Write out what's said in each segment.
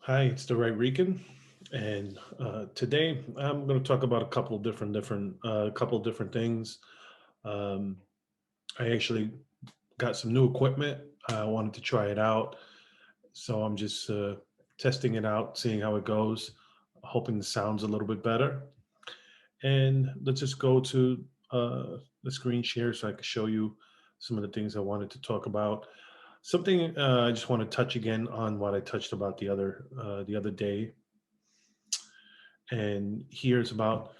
Hi, it's the Right Rican, and today I'm going to talk about a couple of couple of different things. Um, I actually got some new equipment. I wanted to try it out, so I'm just testing it out, seeing how it goes, hoping the sound's a little bit better. And let's just go to the screen share so I can show you some of the things I wanted to talk about. Something I just want to touch again on what I touched about the other day, and here's about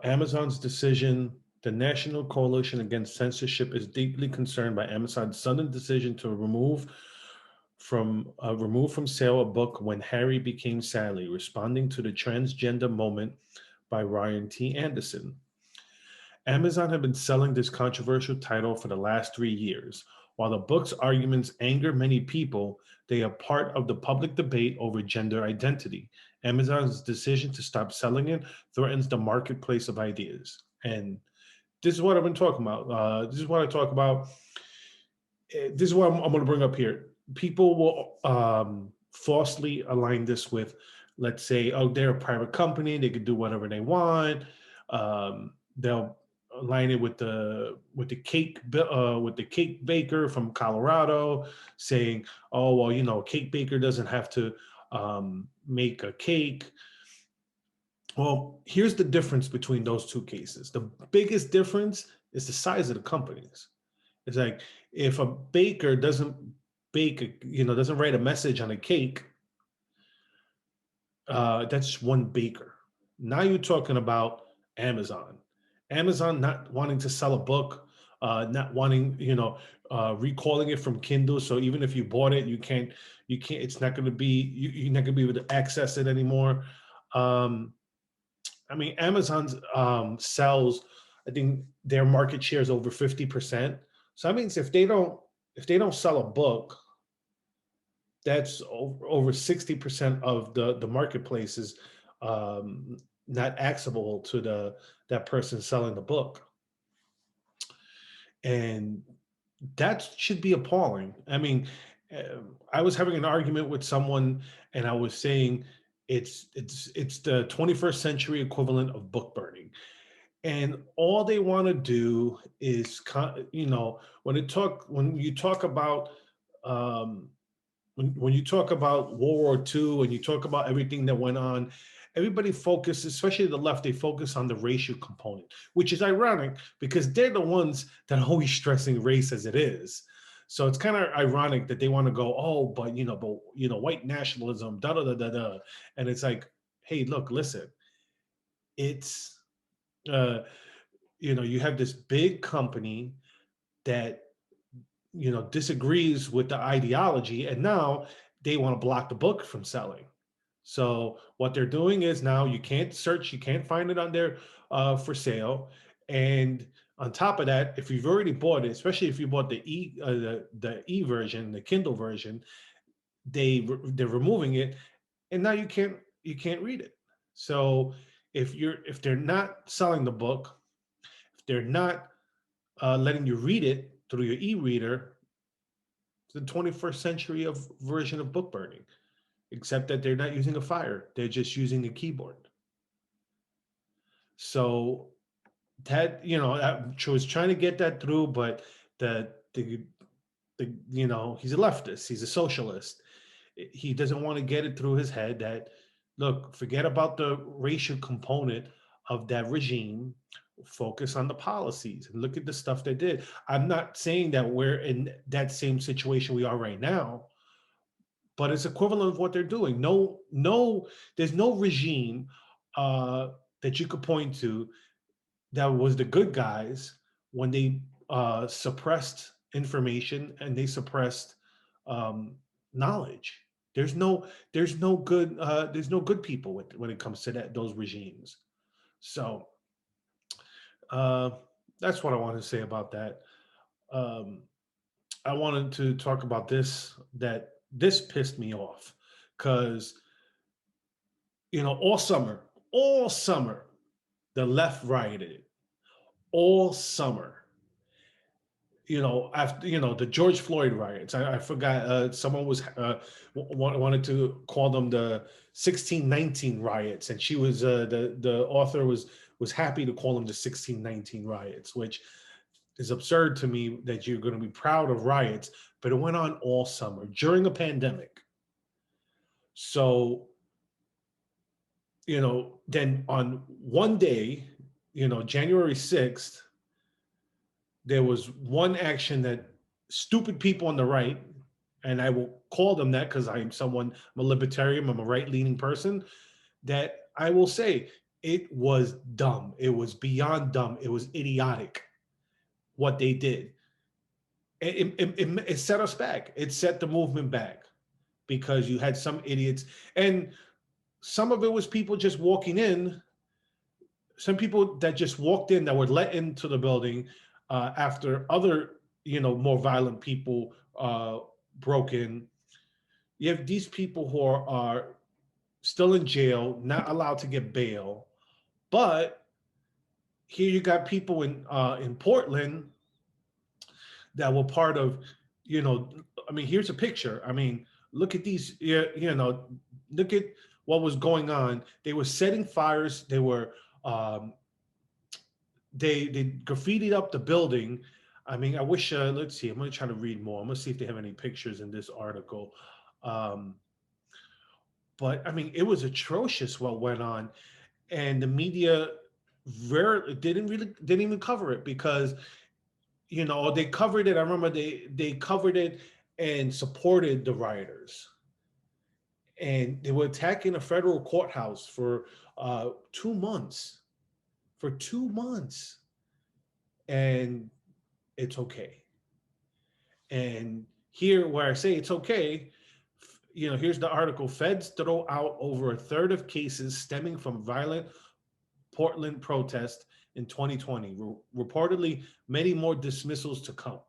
Amazon's decision. The National Coalition Against Censorship is deeply concerned by Amazon's sudden decision to remove from sale a book When Harry Became Sally, responding to the transgender moment by Ryan T. Anderson. Amazon had been selling this controversial title for the last 3 years. While the book's arguments anger many people, they are part of the public debate over gender identity. Amazon's decision to stop selling it threatens the marketplace of ideas. And this is what I've been talking about. This is what I talk about. This is what I'm going to bring up here. People will falsely align this with, let's say, oh, they're a private company; they could do whatever they want. They'll align it with the cake baker from Colorado, saying, oh, well, a cake baker doesn't have to make a cake. Well, here's the difference between those two cases. The biggest difference is the size of the companies. It's like if a baker doesn't doesn't write a message on a cake, that's one baker. Now you're talking about Amazon. Amazon not wanting to sell a book, not wanting, recalling it from Kindle. So even if you bought it, you can't, it's not going to be, you're not going to be able to access it anymore. Um, I mean, Amazon's sells, I think their market share is over 50%. So that means if they don't sell a book, that's over 60% of the marketplace is um, not accessible to that person selling the book, and that should be appalling. I mean, I was having an argument with someone, and I was saying it's the 21st century equivalent of book burning, and all they want to do is when you talk about um, when you talk about World War II and you talk about everything that went on, everybody focuses, especially the left, they focus on the racial component, which is ironic because they're the ones that are always stressing race as it is. So it's kind of ironic that they want to go, oh, white nationalism, da da da da da, and it's like, hey, look, listen, it's uh, you have this big company that disagrees with the ideology, and now they want to block the book from selling. So what they're doing is now you can't search, you can't find it on there for sale, and on top of that, if you've already bought it, especially if you bought the e version, the Kindle version, they're removing it, and now you can't read it. So if they're not selling the book, if they're not letting you read it through your e-reader, the 21st century of version of book burning, except that they're not using a fire; they're just using a keyboard. So that I was trying to get that through, but the the he's a leftist, he's a socialist. He doesn't want to get it through his head that, look, forget about the racial component of that regime, focus on the policies and look at the stuff they did. I'm not saying that we're in that same situation we are right now, but it's equivalent of what they're doing. No, there's no regime uh, that you could point to that was the good guys when they suppressed information and they suppressed um, knowledge. There's no good people when it comes to those regimes. So uh, that's what I want to say about that. Um, I wanted to talk about this pissed me off because all summer, the left rioted all summer. after the George Floyd riots. I forgot. Someone was wanted to call them the 1619 riots, and she was the author was happy to call them the 1619 riots, which is absurd to me that you're going to be proud of riots, but it went on all summer during a pandemic. So then on one day, January 6th, there was one action that stupid people on the right, and I will call them that because I'm a libertarian, I'm a right leaning person, that I will say it was dumb. It was beyond dumb. It was idiotic what they did. It set us back. It set the movement back because you had some idiots, and some of it was people just walking in, some people that just walked in that were let into the building after other, more violent people broke in. You have these people who are still in jail, not allowed to get bail. But here you got people in Portland that were part of, you know, I mean, here's a picture. I mean, look at these, look at what was going on. They were setting fires. Um, they graffitied up the building. I mean, I wish. Let's see. I'm gonna try to read more. I'm gonna see if they have any pictures in this article. Um, but I mean, it was atrocious what went on, and the media very didn't even cover it because they covered it. I remember they covered it and supported the rioters, and they were attacking a federal courthouse for 2 months. For 2 months, and it's okay. And here, where I say it's okay, here's the article. Feds throw out over a third of cases stemming from violent Portland protest in 2020. Reportedly, many more dismissals to come.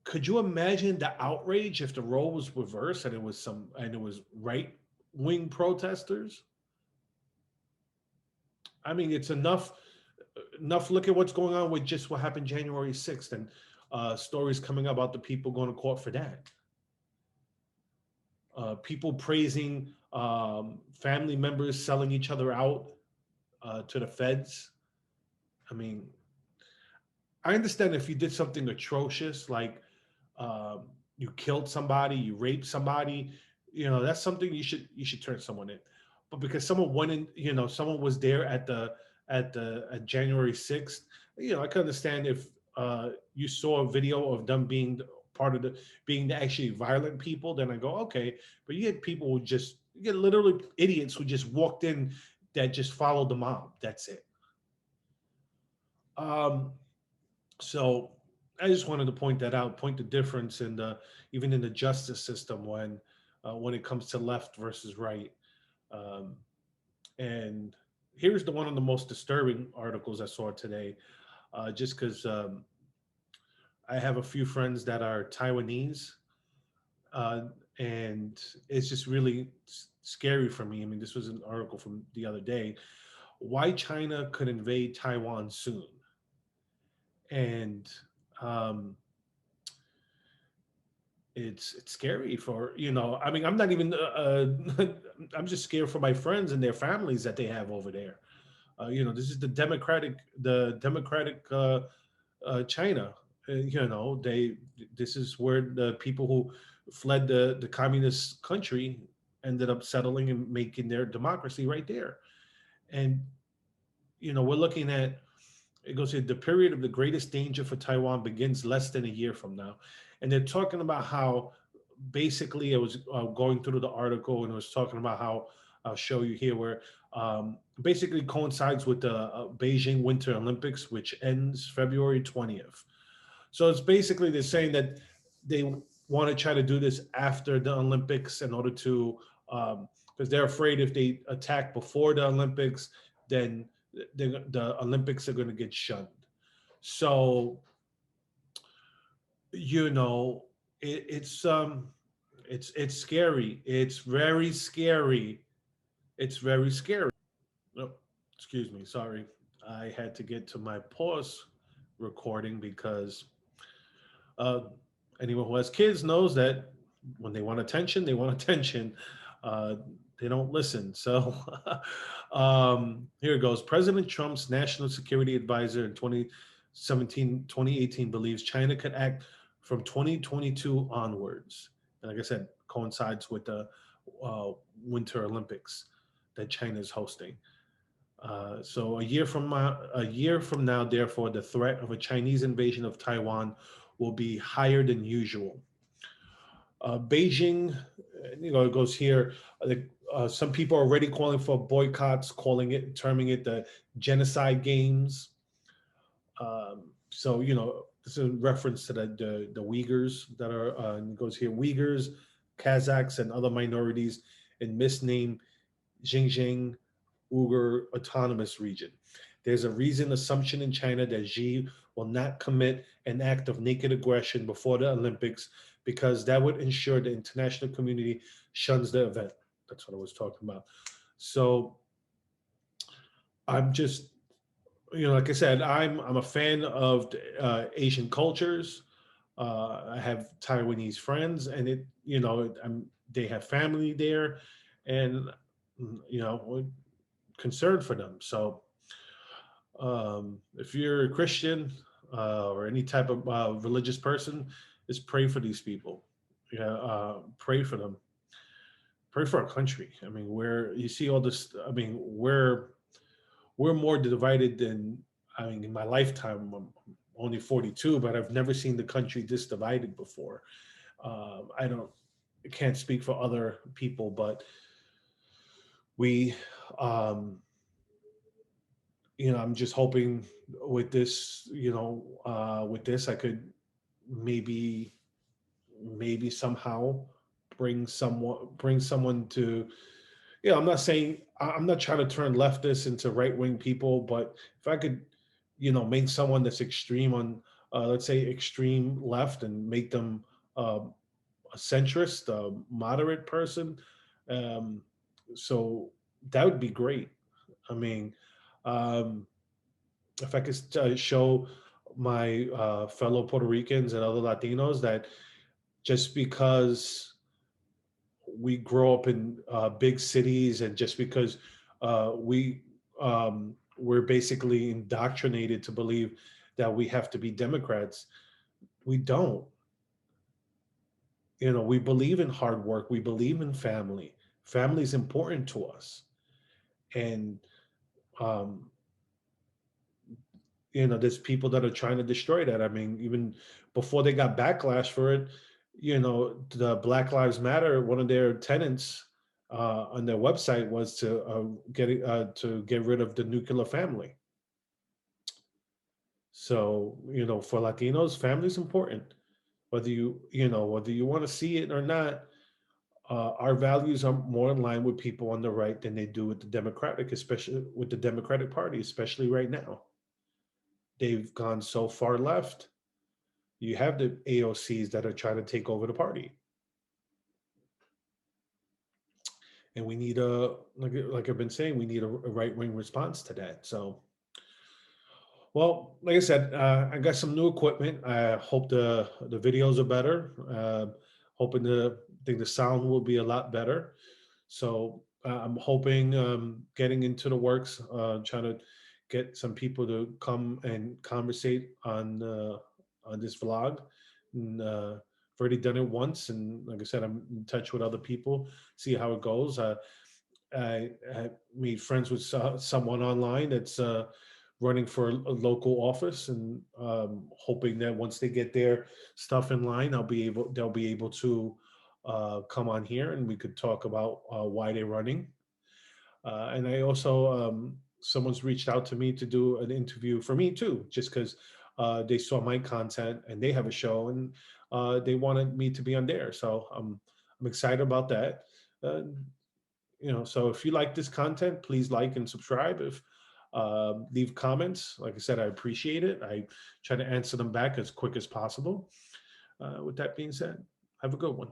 Could you imagine the outrage if the role was reversed and it was right wing protesters? I mean, it's enough. Look at what's going on with just what happened January 6th and stories coming about the people going to court for that. People praising family members selling each other out to the feds. I mean, I understand if you did something atrocious, like you killed somebody, you raped somebody, that's something you should turn someone in. But because someone went in, someone was there at January 6th, I can understand if you saw a video of them being part of being the actually violent people, then I go, okay. But you had people you get literally idiots who just walked in that just followed the mob. That's it. Um, So I just wanted to point that out, point the difference in the even in the justice system when it comes to left versus right. Um, and here's the one of the most disturbing articles I saw today, just because I have a few friends that are Taiwanese, uh, and it's just really scary for me. I mean, this was an article from the other day. Why China could invade Taiwan soon, and um, it's scary for I mean, I'm not even I'm just scared for my friends and their families that they have over there. This is the democratic China. They this is where the people who fled the communist country ended up settling and making their democracy right there. And we're looking at, it goes here, the period of the greatest danger for Taiwan begins less than a year from now. And they're talking about how basically it was going through the article and it was talking about how I'll show you here where basically coincides with the Beijing Winter Olympics, which ends February 20th. So it's basically they're saying that they want to try to do this after the Olympics in order to, because they're afraid if they attack before the Olympics, then the Olympics are going to get shunned. So you know, it's scary. It's very scary. It's very scary. Oh, excuse me. Sorry. I had to get to my pause recording because uh, anyone who has kids knows that when they want attention, they want attention. Uh, they don't listen. So here it goes. President Trump's national security advisor in 2018 believes China could act from 2022 onwards. And like I said, coincides with the uh, Winter Olympics that China is hosting. So a year from now, therefore, the threat of a Chinese invasion of Taiwan will be higher than usual. Beijing, it goes here. Some people are already calling for boycotts, terming it the genocide games. So this is in reference to the Uyghurs that are. It goes here: Uyghurs, Kazakhs, and other minorities in misnamed Xinjiang Uyghur Autonomous Region. There's a reasoned assumption in China that Xi will not commit an act of naked aggression before the Olympics because that would ensure the international community shuns the event. That's what I was talking about. So I'm just, like I said, I'm a fan of Asian cultures. I have Taiwanese friends, and they have family there, and we're concerned for them. So if you're a Christian or any type of religious person, just pray for these people. Yeah, pray for them. Pray for our country. I mean, where you see all this. I mean, we're more divided than. I mean, in my lifetime, I'm only 42, but I've never seen the country this divided before. I don't. I can't speak for other people, but we um, I'm just hoping with this, with this, I could maybe, maybe somehow bring someone to, I'm not saying, I'm not trying to turn leftists into right wing people, but if I could, make someone that's extreme on, let's say extreme left and make them a centrist, a moderate person. Um, so that would be great. I mean, um, if I could show my fellow Puerto Ricans and other Latinos that just because we grow up in big cities and just because we're basically indoctrinated to believe that we have to be Democrats, we don't. We believe in hard work. We believe in family. Family is important to us, and um, there's people that are trying to destroy that. I mean, even before they got backlash for it, the Black Lives Matter, one of their tenants on their website was to get rid of the nuclear family. So for Latinos, family is important. Whether you want to see it or not, our values are more in line with people on the right than they do with the Democratic, especially with the Democratic Party, especially right now. They've gone so far left. You have the AOCs that are trying to take over the party, and we need like I've been saying, we need a right wing response to that. So, well, like I said, I got some new equipment. I hope the videos are better. Hoping think the sound will be a lot better. So I'm hoping getting into the works, trying to get some people to come and conversate on this vlog. And, I've already done it once, and like I said, I'm in touch with other people, see how it goes. I made friends with someone online that's running for a local office, and hoping that once they get their stuff in line, they'll be able to come on here and we could talk about why they're running. And I also someone's reached out to me to do an interview for me too, just because they saw my content and they have a show and they wanted me to be on there. So I'm excited about that. Uh, so if you like this content, please like and subscribe. If leave comments, like I said, I appreciate it. I try to answer them back as quick as possible. With that being said, have a good one.